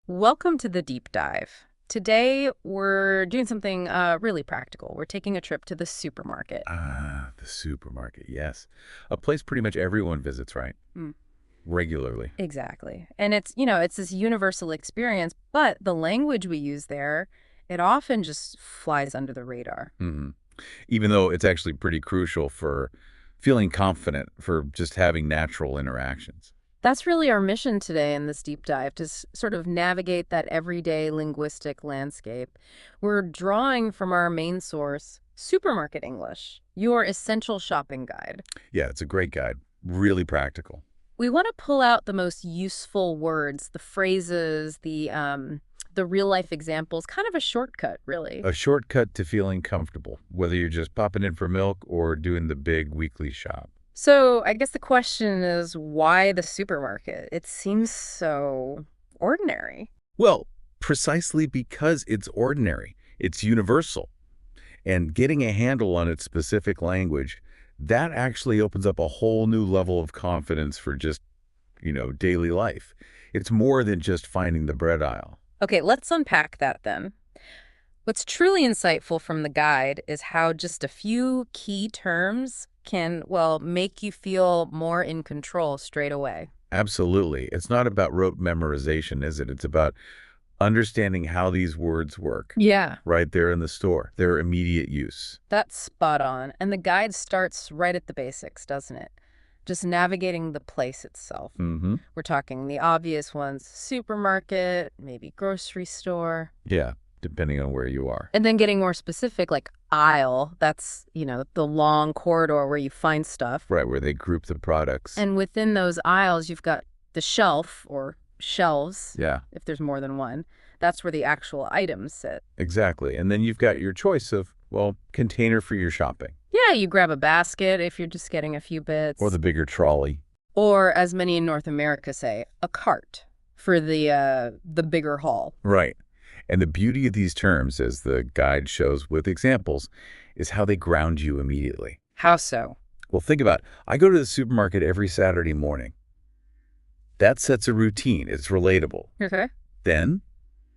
Welcome to the deep dive. Today, we're doing something really practical. We're taking a trip to the supermarket. Ah, the supermarket, yes. A place pretty much everyone visits, right? Mm. Regularly. Exactly. And it's this universal experience, but the language we use there, it often just flies under the radar. hmm Even though it's actually pretty crucial for feeling confident, for just having natural interactions. That's really our mission today in this deep dive, to sort of navigate that everyday linguistic landscape. We're drawing from our main source, Supermarket English, your essential shopping guide. Yeah, it's a great guide. Really practical. We want to pull out the most useful words, the phrases, the real life examples, kind of a shortcut, really. A shortcut to feeling comfortable, whether you're just popping in for milk or doing the big weekly shop. So I guess the question is, why the supermarket? It seems so ordinary. Well, precisely because it's ordinary. It's universal. And getting a handle on its specific language, that actually opens up a whole new level of confidence for just, daily life. It's more than just finding the bread aisle. Okay, let's unpack that then. What's truly insightful from the guide is how just a few key terms can, well, make you feel more in control straight away. Absolutely. It's not about rote memorization, is it? It's about understanding how these words work Yeah. right there in the store, their immediate use. That's spot on. And the guide starts right at the basics, doesn't it? Just navigating the place itself. Mm-hmm. We're talking the obvious ones, supermarket, maybe grocery store. Yeah, depending on where you are. And then getting more specific, like aisle, that's, the long corridor where you find stuff. Right, where they group the products. And within those aisles, you've got the shelf or shelves, Yeah, if there's more than one. That's where the actual items sit. exactly. And then you've got your choice of, well, container for your shopping. Yeah, you grab a basket if you're just getting a few bits. Or the bigger trolley. Or, as many in North America say, a cart for the bigger haul. Right. And the beauty of these terms, as the guide shows with examples, is how they ground you immediately. How so? Well, think about it. I go to the supermarket every Saturday morning. That sets a routine. It's relatable. Okay. Then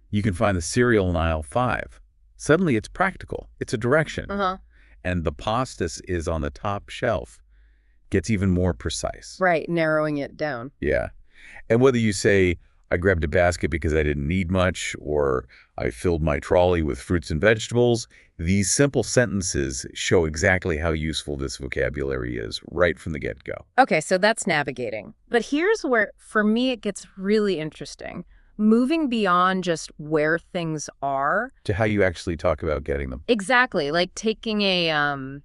you can find the cereal in aisle 5. Suddenly it's practical. It's a direction. Uh-huh. And the pastas is on the top shelf. Gets even more precise. Right, narrowing it down. Yeah. And whether you say, I grabbed a basket because I didn't need much, or I filled my trolley with fruits and vegetables, these simple sentences show exactly how useful this vocabulary is right from the get-go. Okay, so that's navigating. But here's where, for me, it gets really interesting. Moving beyond just where things are. To how you actually talk about getting them. Exactly, like taking a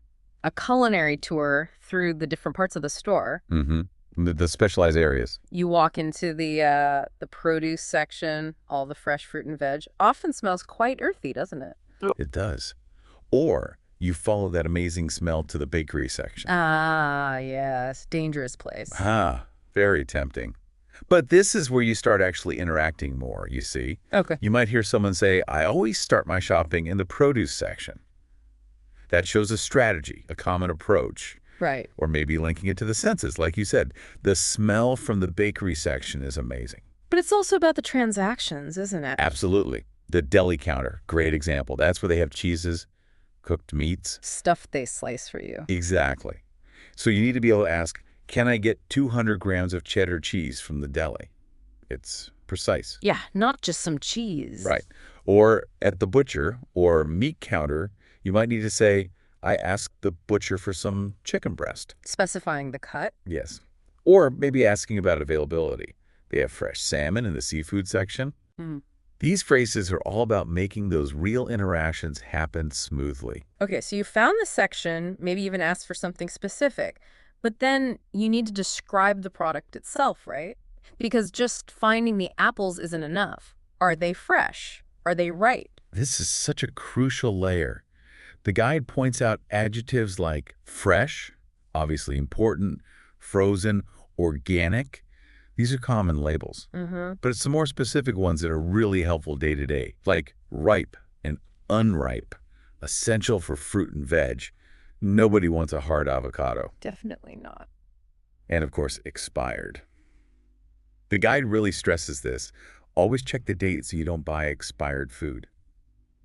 culinary tour through the different parts of the store. Mm-hmm. The specialized areas. You walk into the produce section, all the fresh fruit and veg. Often smells quite earthy, doesn't it? It does. Or you follow that amazing smell to the bakery section. Ah, yes, dangerous place. Ah, very tempting. But this is where you start actually interacting more, you see. Okay. You might hear someone say, I always start my shopping in the produce section. That shows a strategy, a common approach. Right. Or maybe linking it to the senses, like you said. The smell from the bakery section is amazing. But it's also about the transactions, isn't it? Absolutely. The deli counter, great example. That's where they have cheeses, cooked meats. Stuff they slice for you. Exactly. So you need to be able to ask, can I get 200 grams of cheddar cheese from the deli? It's precise. Yeah, not just some cheese. Right. Or at the butcher or meat counter, you might need to say, I asked the butcher for some chicken breast. Specifying the cut. Yes. Or maybe asking about availability. They have fresh salmon in the seafood section. Hmm. These phrases are all about making those real interactions happen smoothly. Okay, so you found the section, maybe even asked for something specific, but then you need to describe the product itself, right? Because just finding the apples isn't enough. Are they fresh? Are they ripe? This is such a crucial layer. The guide points out adjectives like fresh, obviously important, frozen, organic. These are common labels. Mm-hmm. But it's the more specific ones that are really helpful day to day, like ripe and unripe, essential for fruit and veg. Nobody wants a hard avocado. Definitely not. And of course, expired. The guide really stresses this. Always check the date so you don't buy expired food.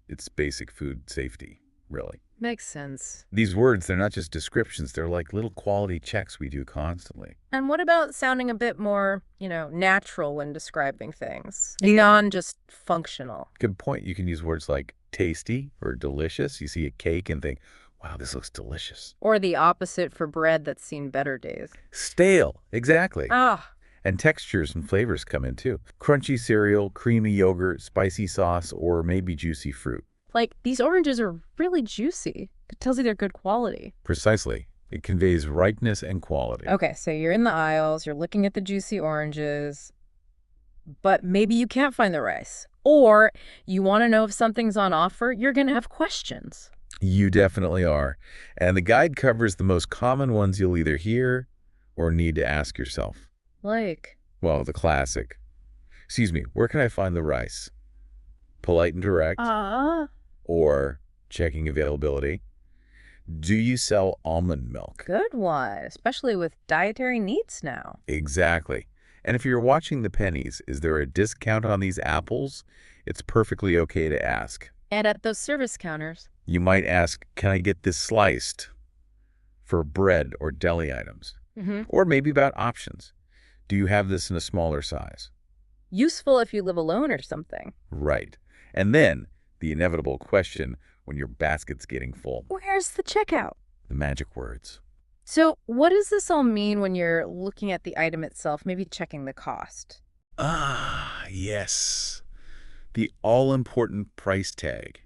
It's basic food safety, really. Makes sense. These words, they're not just descriptions, they're like little quality checks we do constantly. And what about sounding a bit more, natural when describing things, beyond just functional? Good point. You can use words like tasty or delicious. You see a cake and think, wow, this looks delicious. Or the opposite for bread that's seen better days. Stale, exactly. Ah, And textures and flavors come in too. Crunchy cereal, creamy yogurt, spicy sauce, or maybe juicy fruit. like these oranges are really juicy. It tells you they're good quality. Precisely. It conveys ripeness and quality. Okay, so you're in the aisles, you're looking at the juicy oranges, but maybe you can't find the rice. Or you want to know if something's on offer, you're going to have questions. You definitely are. And the guide covers the most common ones you'll either hear or need to ask yourself. Like, Well, the classic. Excuse me, where can I find the rice? Polite and direct. Or checking availability. Do you sell almond milk? good one, especially with dietary needs now. Exactly. And if you're watching the pennies, is there a discount on these apples? It's perfectly okay to ask. And at those service counters. You might ask, can I get this sliced? For bread or deli items. Or maybe about options. Do you have this in a smaller size? Useful if you live alone or something. Right. And then, the inevitable question when your basket's getting full. Where's the checkout? The magic words. So what does this all mean when you're looking at the item itself, maybe checking the cost? Ah, yes. The all-important price tag.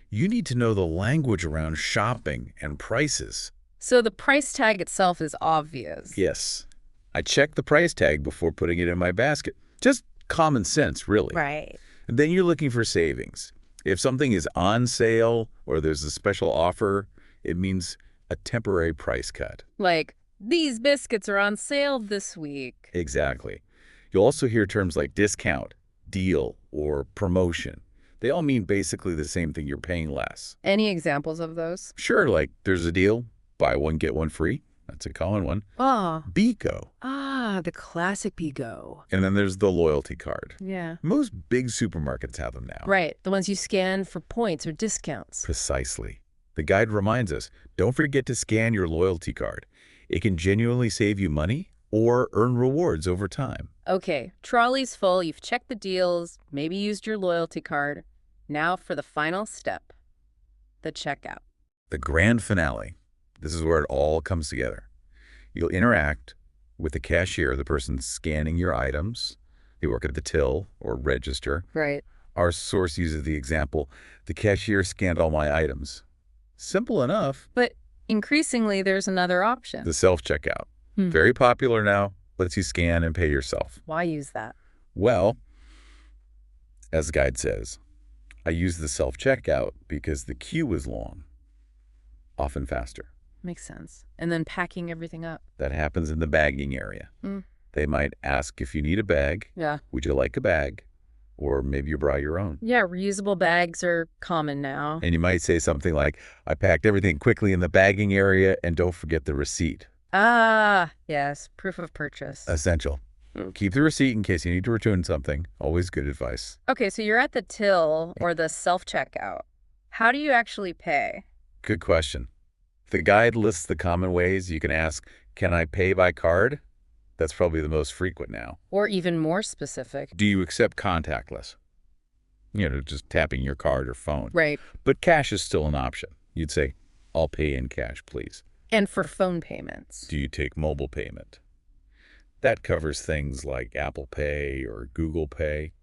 You need to know the language around shopping and prices. So the price tag itself is obvious. Yes. I check the price tag before putting it in my basket. Just common sense, really. Right. And then you're looking for savings. If something is on sale or there's a special offer, it means a temporary price cut. Like, these biscuits are on sale this week. Exactly. You'll also hear terms like discount, deal, or promotion. They all mean basically the same thing. You're paying less. Any examples of those? Sure, like there's a deal, buy one, get one free. That's a common one. Ah. Bigo. The classic Bigo. And then there's the loyalty card. Yeah. Most big supermarkets have them now. Right, the ones you scan for points or discounts. Precisely. The guide reminds us, don't forget to scan your loyalty card. It can genuinely save you money or earn rewards over time. Okay, trolley's full, you've checked the deals, maybe used your loyalty card. Now for the final step, the checkout. The grand finale. This is where it all comes together. You'll interact with the cashier, the person scanning your items. They work at the till or register. Right. Our source uses the example, the cashier scanned all my items. Simple enough. But increasingly, there's another option. The self-checkout. Very popular now. Lets you scan and pay yourself. Why use that? Well, as the guide says, I use the self-checkout because the queue is long, often faster. Makes sense. And then packing everything up. That happens in the bagging area. They might ask if you need a bag. Yeah. Would you like a bag? Or maybe you brought your own. Yeah, reusable bags are common now. And you might say something like, I packed everything quickly in the bagging area and don't forget the receipt. Yes, proof of purchase. Essential. Keep the receipt in case you need to return something. Always good advice. Okay, so you're at the till or the self-checkout. How do you actually pay? Good question. The guide lists the common ways you can ask, can I pay by card? That's probably the most frequent now. Or even more specific. Do you accept contactless? Just tapping your card or phone. Right. But cash is still an option. You'd say, I'll pay in cash, please. And for phone payments. Do you take mobile payment? That covers things like Apple Pay or Google Pay.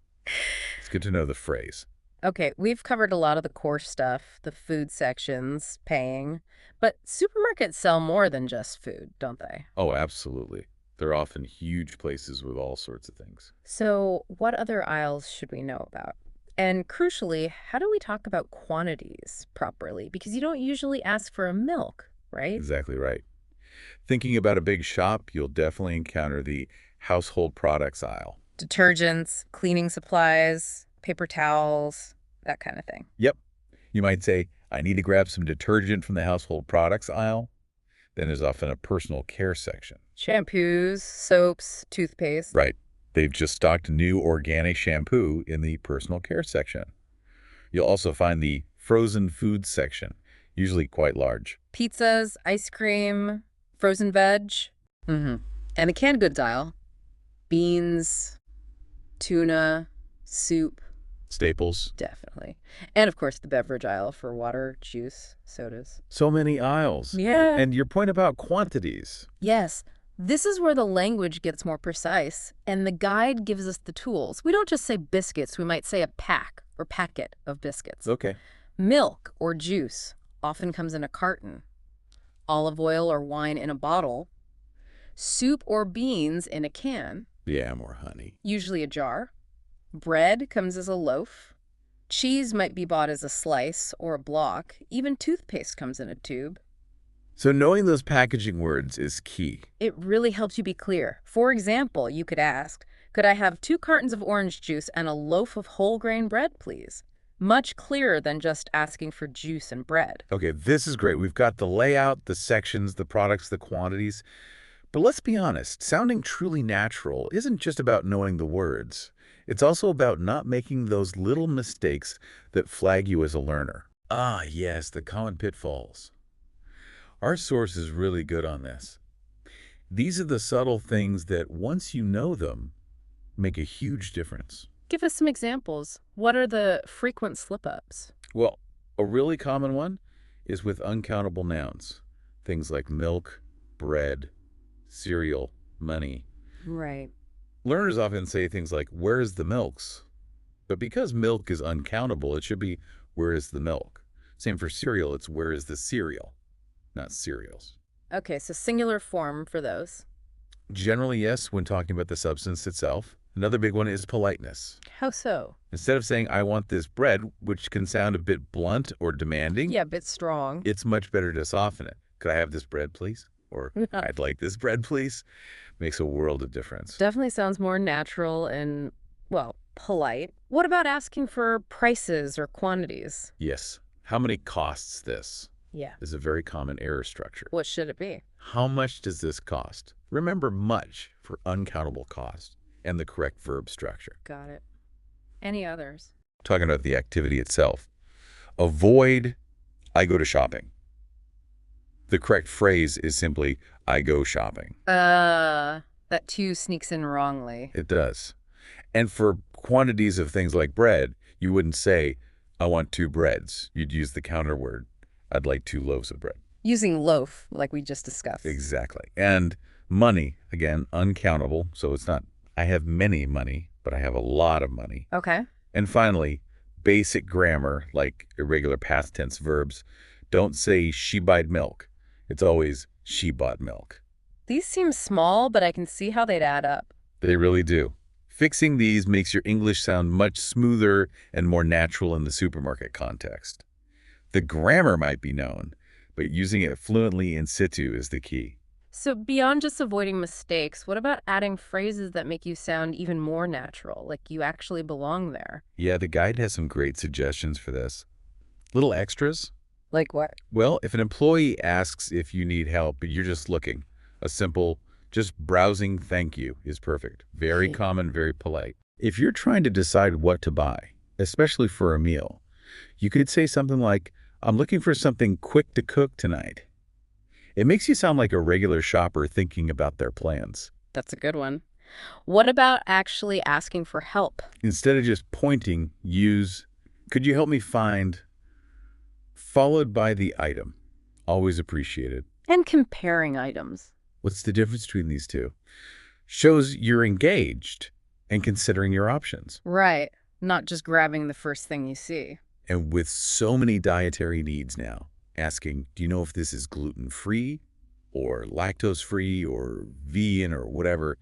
It's good to know the phrase. Okay, we've covered a lot of the core stuff, the food sections, paying. But supermarkets sell more than just food, don't they? Oh, absolutely. They're often huge places with all sorts of things. So what other aisles should we know about? And crucially, how do we talk about quantities properly? Because you don't usually ask for a milk, right? Exactly right. Thinking about a big shop, you'll definitely encounter the household products aisle. Detergents, cleaning supplies, paper towels, that kind of thing. Yep. You might say, I need to grab some detergent from the household products aisle. Then there's often a personal care section. Shampoos, soaps, toothpaste. Right. They've just stocked new organic shampoo in the personal care section. You'll also find the frozen food section, usually quite large. Pizzas, ice cream, frozen veg. Mm-hmm. And the canned goods aisle. Beans, tuna, soup. Staples. Definitely. And of course, the beverage aisle for water, juice, sodas. So many aisles. Yeah. And your point about quantities. Yes. This is where the language gets more precise, and the guide gives us the tools. We don't just say biscuits, we might say a pack or packet of biscuits. Okay. Milk or juice often comes in a carton. Olive oil or wine in a bottle. Soup or beans in a can, Yeah, more honey. usually a jar. Bread comes as a loaf. Cheese might be bought as a slice or a block. Even toothpaste comes in a tube. So knowing those packaging words is key. It really helps you be clear. For example, you could ask, could I have 2 cartons of orange juice and a loaf of whole grain bread, please? Much clearer than just asking for juice and bread. Okay, this is great. We've got the layout, the sections, the products, the quantities. But let's be honest, sounding truly natural isn't just about knowing the words. It's also about not making those little mistakes that flag you as a learner. Ah, yes, the common pitfalls. Our source is really good on this. These are the subtle things that, once you know them, make a huge difference. Give us some examples. What are the frequent slip-ups? Well, a really common one is with uncountable nouns. Things like milk, bread, cereal, money. Right. Learners often say things like, where's the milks? But because milk is uncountable, it should be, where is the milk? Same for cereal, it's where is the cereal, not cereals. Okay, so singular form for those. Generally, yes, when talking about the substance itself. Another big one is politeness. How so? Instead of saying, I want this bread, which can sound a bit blunt or demanding, Yeah, a bit strong. it's much better to soften it. Could I have this bread, please? Or I'd like this bread, please. Makes a world of difference. Definitely sounds more natural and, well, polite. What about asking for prices or quantities? Yes. How many costs this? Yeah. Is a very common error structure. What should it be? How much does this cost? Remember much for uncountable cost and the correct verb structure. Got it. Any others? Talking about the activity itself. Avoid, I go to shopping. The correct phrase is simply, I go shopping. That too sneaks in wrongly. It does. And for quantities of things like bread, you wouldn't say, I want 2 breads. You'd use the counter word, I'd like 2 loaves of bread. Using loaf, like we just discussed. Exactly. And money, again, uncountable. So it's not, I have many money, but I have a lot of money. Okay. And finally, basic grammar, like irregular past tense verbs. Don't say she buyed milk. It's always she bought milk. These seem small, but I can see how they'd add up. They really do. Fixing these makes your English sound much smoother and more natural in the supermarket context. The grammar might be known, but using it fluently in situ is the key. So beyond just avoiding mistakes, what about adding phrases that make you sound even more natural, like you actually belong there? Yeah, the guide has some great suggestions for this. Little extras. Like what? Well, if an employee asks if you need help, but you're just looking, a simple, just browsing thank you is perfect. Very common, very polite. If you're trying to decide what to buy, especially for a meal, you could say something like, I'm looking for something quick to cook tonight. It makes you sound like a regular shopper thinking about their plans. That's a good one. What about actually asking for help? Instead of just pointing, use, could you help me find, followed by the item. Always appreciated. And comparing items. What's the difference between these two? Shows you're engaged and considering your options. Right. Not just grabbing the first thing you see. And with so many dietary needs now, asking, do you know if this is gluten-free or lactose-free or vegan or whatever,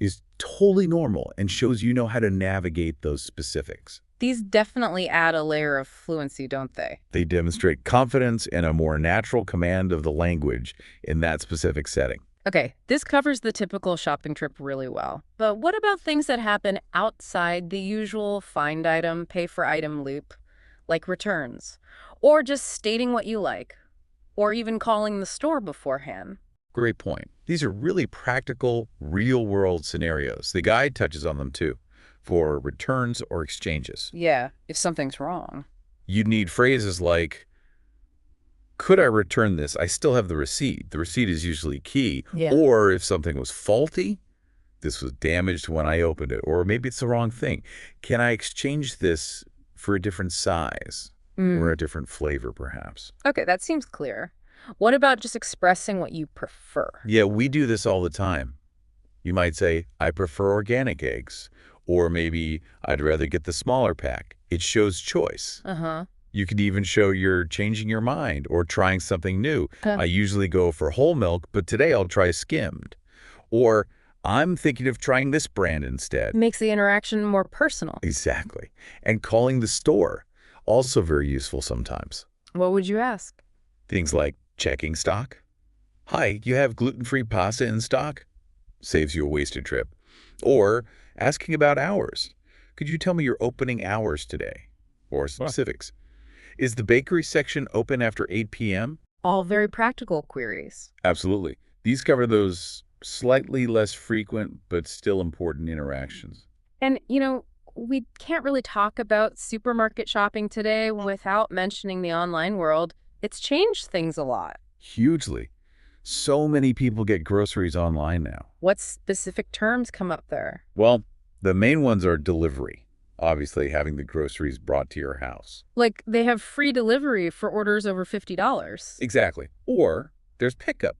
is totally normal and shows you know how to navigate those specifics. These definitely add a layer of fluency, don't they? They demonstrate confidence and a more natural command of the language in that specific setting. Okay, this covers the typical shopping trip really well. But what about things that happen outside the usual find item, pay for item loop, like returns, or just stating what you like, or even calling the store beforehand? Great point. These are really practical, real-world scenarios. The guide touches on them too, for returns or exchanges. Yeah, if something's wrong. You'd need phrases like, could I return this? I still have the receipt. The receipt is usually key. Yeah. Or if something was faulty, this was damaged when I opened it, or maybe it's the wrong thing. Can I exchange this for a different size or Mm. a different flavor, perhaps? Okay, that seems clear. What about just expressing what you prefer? Yeah, we do this all the time. You might say, I prefer organic eggs, or maybe I'd rather get the smaller pack. It shows choice. Uh-huh. You could even show you're changing your mind or trying something new. Huh. I usually go for whole milk, but today I'll try skimmed. Or I'm thinking of trying this brand instead. Makes the interaction more personal. Exactly. And calling the store, also very useful sometimes. What would you ask? Things like checking stock. Hi, you have gluten-free pasta in stock? Saves you a wasted trip. Or asking about hours. Could you tell me your opening hours today? Or specifics. Is the bakery section open after 8 p.m.? All very practical queries. Absolutely. These cover those slightly less frequent but still important interactions. And, we can't really talk about supermarket shopping today without mentioning the online world. It's changed things a lot. Hugely. So many people get groceries online now. What specific terms come up there? Well, the main ones are delivery, obviously having the groceries brought to your house. Like, they have free delivery for orders over $50. Exactly. Or there's pickup,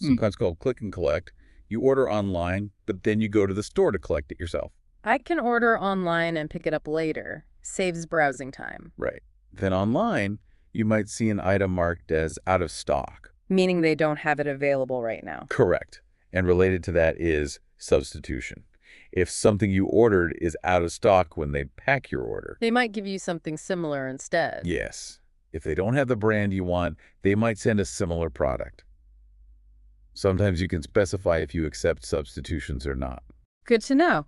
sometimes called click and collect. You order online, but then you go to the store to collect it yourself. I can order online and pick it up later. Saves browsing time. Right. Then online, you might see an item marked as out of stock. Meaning they don't have it available right now. Correct. And related to that is substitution. If something you ordered is out of stock when they pack your order. They might give you something similar instead. Yes. If they don't have the brand you want, they might send a similar product. Sometimes you can specify if you accept substitutions or not. Good to know.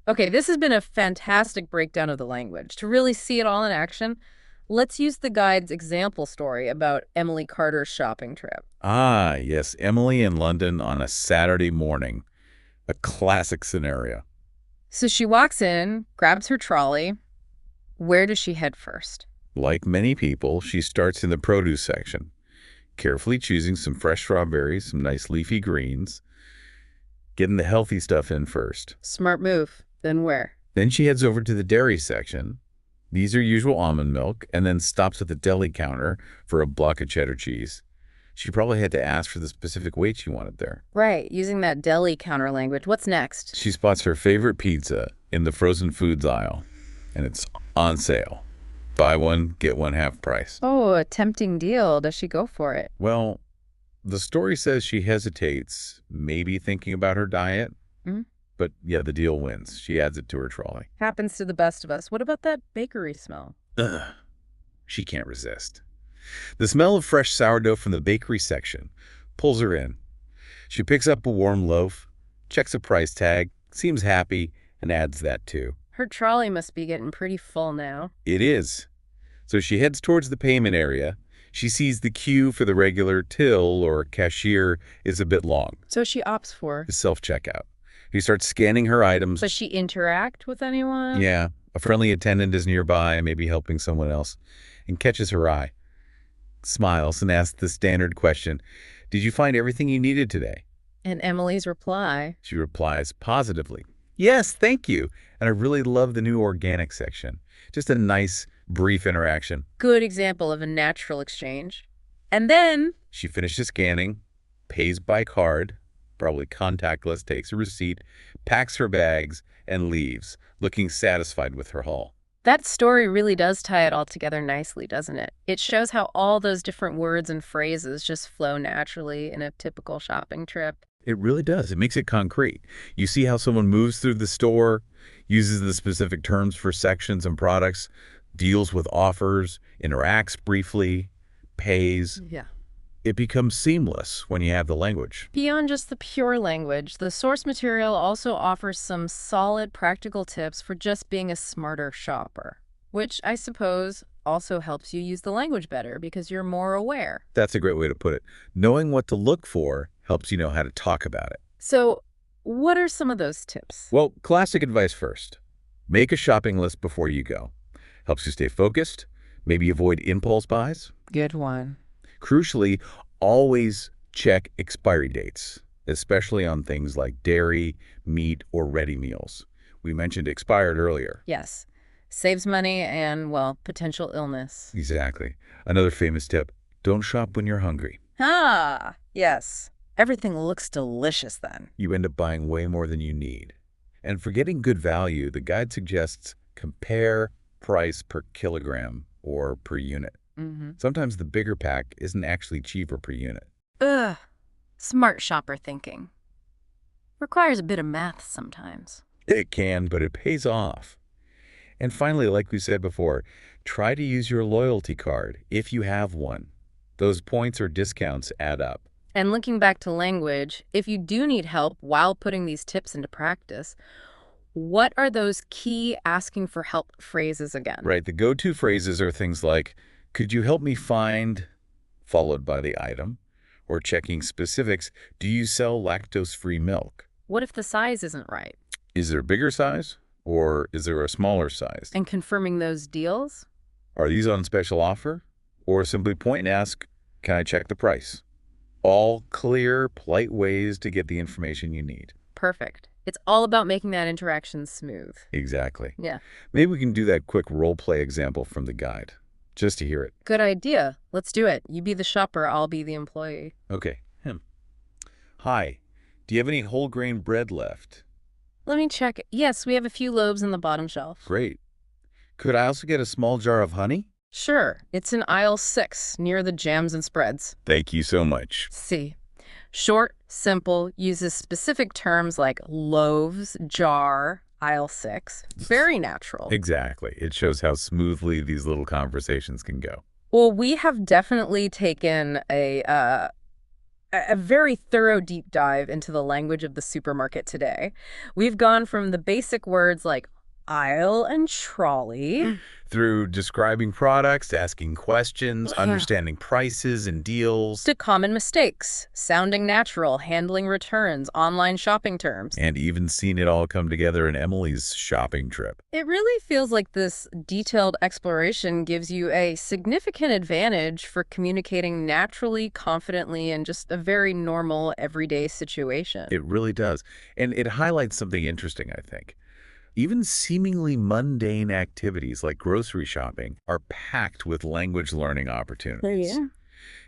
Okay, this has been a fantastic breakdown of the language. To really see it all in action, let's use the guide's example story about Emily Carter's shopping trip. Ah, yes, Emily in London on a Saturday morning. A classic scenario. So she walks in, grabs her trolley. Where does she head first? Like many people, she starts in the produce section, carefully choosing some fresh strawberries, some nice leafy greens, getting the healthy stuff in first. Smart move. Then where? Then she heads over to the dairy section. These are usual almond milk, and then stops at the deli counter for a block of cheddar cheese. She probably had to ask for the specific weight she wanted there. Right, using that deli counter language. What's next? She spots her favorite pizza in the frozen foods aisle, and it's on sale. Buy one, get one half price. Oh, a tempting deal. Does she go for it? Well, the story says she hesitates, maybe thinking about her diet. Mhm. But yeah, the deal wins. She adds it to her trolley. Happens to the best of us. What about that bakery smell? Ugh, she can't resist. The smell of fresh sourdough from the bakery section pulls her in. She picks up a warm loaf, checks a price tag, seems happy, and adds that too. Her trolley must be getting pretty full now. It is. So she heads towards the payment area. She sees the queue for the regular till or cashier is a bit long. So she opts for. The self-checkout. She starts scanning her items. Does she interact with anyone? Yeah, a friendly attendant is nearby, maybe helping someone else, and catches her eye. Smiles and asks the standard question, did you find everything you needed today? And Emily's reply. She replies positively, yes, thank you. And I really love the new organic section. Just a nice, brief interaction. Good example of a natural exchange. And then She finishes scanning, pays by card, probably contactless, takes a receipt, packs her bags, and leaves, looking satisfied with her haul. that story really does tie it all together nicely, doesn't it? It shows how all those different words and phrases just flow naturally in a typical shopping trip. It really does. It makes it concrete. You see how someone moves through the store, uses the specific terms for sections and products, deals with offers, interacts briefly, pays. Yeah. It becomes seamless when you have the language. Beyond just the pure language, the source material also offers some solid practical tips for just being a smarter shopper, which I suppose also helps you use the language better because you're more aware. That's a great way to put it. Knowing what to look for helps you know how to talk about it. So, what are some of those tips? Well, classic advice first. Make a shopping list before you go. Helps you stay focused, maybe avoid impulse buys. Good one. Crucially, always check expiry dates, especially on things like dairy, meat, or ready meals. We mentioned expired earlier. Yes. Saves money and, well, potential illness. Exactly. Another famous tip, don't shop when you're hungry. Ah, yes. Everything looks delicious then. You end up buying way more than you need. And for getting good value, the guide suggests compare price per kilogram or per unit. Mm-hmm. Sometimes the bigger pack isn't actually cheaper per unit. Ugh. Smart shopper thinking. Requires a bit of math sometimes. It can, but it pays off. And finally, like we said before, try to use your loyalty card if you have one. Those points or discounts add up. And linking back to language, if you do need help while putting these tips into practice, what are those key asking for help phrases again? Right, the go-to phrases are things like, could you help me find, followed by the item, or checking specifics, do you sell lactose-free milk? What if the size isn't right? Is there a bigger size, or is there a smaller size? And confirming those deals? Are these on special offer? Or simply point and ask, can I check the price? All clear, polite ways to get the information you need. Perfect. It's all about making that interaction smooth. Exactly. Yeah. Maybe we can do that quick role-play example from the guide, just to hear it. Good idea. Let's do it. You be the shopper, I'll be the employee. Okay, Hi, do you have any whole grain bread left? Let me check. Yes, we have a few loaves in the bottom shelf. Great. Could I also get a small jar of honey? Sure. It's in aisle 6, near the jams and spreads. Thank you so much. C. Short, simple, uses specific terms like loaves, jar, aisle 6. Very natural. Exactly. It shows how smoothly these little conversations can go. Well, we have definitely taken a very thorough deep dive into the language of the supermarket today. We've gone from the basic words like aisle and trolley. Through describing products, asking questions, understanding prices and deals, To common mistakes, sounding natural, handling returns, online shopping terms. and even seeing it all come together in Emily's shopping trip. It really feels like this detailed exploration gives you a significant advantage for communicating naturally, confidently, in just a very normal, everyday situation. It really does. And it highlights something interesting, I think. Even seemingly mundane activities like grocery shopping are packed with language learning opportunities. Yeah.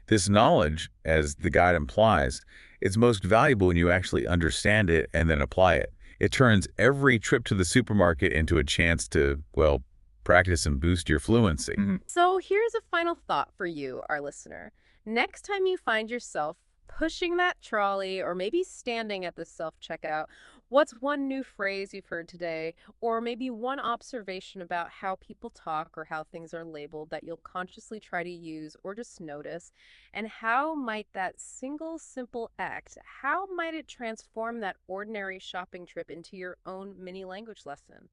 This knowledge, as the guide implies, is most valuable when you actually understand it and then apply it. It turns every trip to the supermarket into a chance to, well, practice and boost your fluency. So here's a final thought for you, our listener. Next time you find yourself pushing that trolley or maybe standing at the self-checkout, what's one new phrase you've heard today, or maybe one observation about how people talk or how things are labeled that you'll consciously try to use or just notice? And how might that single simple act, how might it transform that ordinary shopping trip into your own mini language lesson?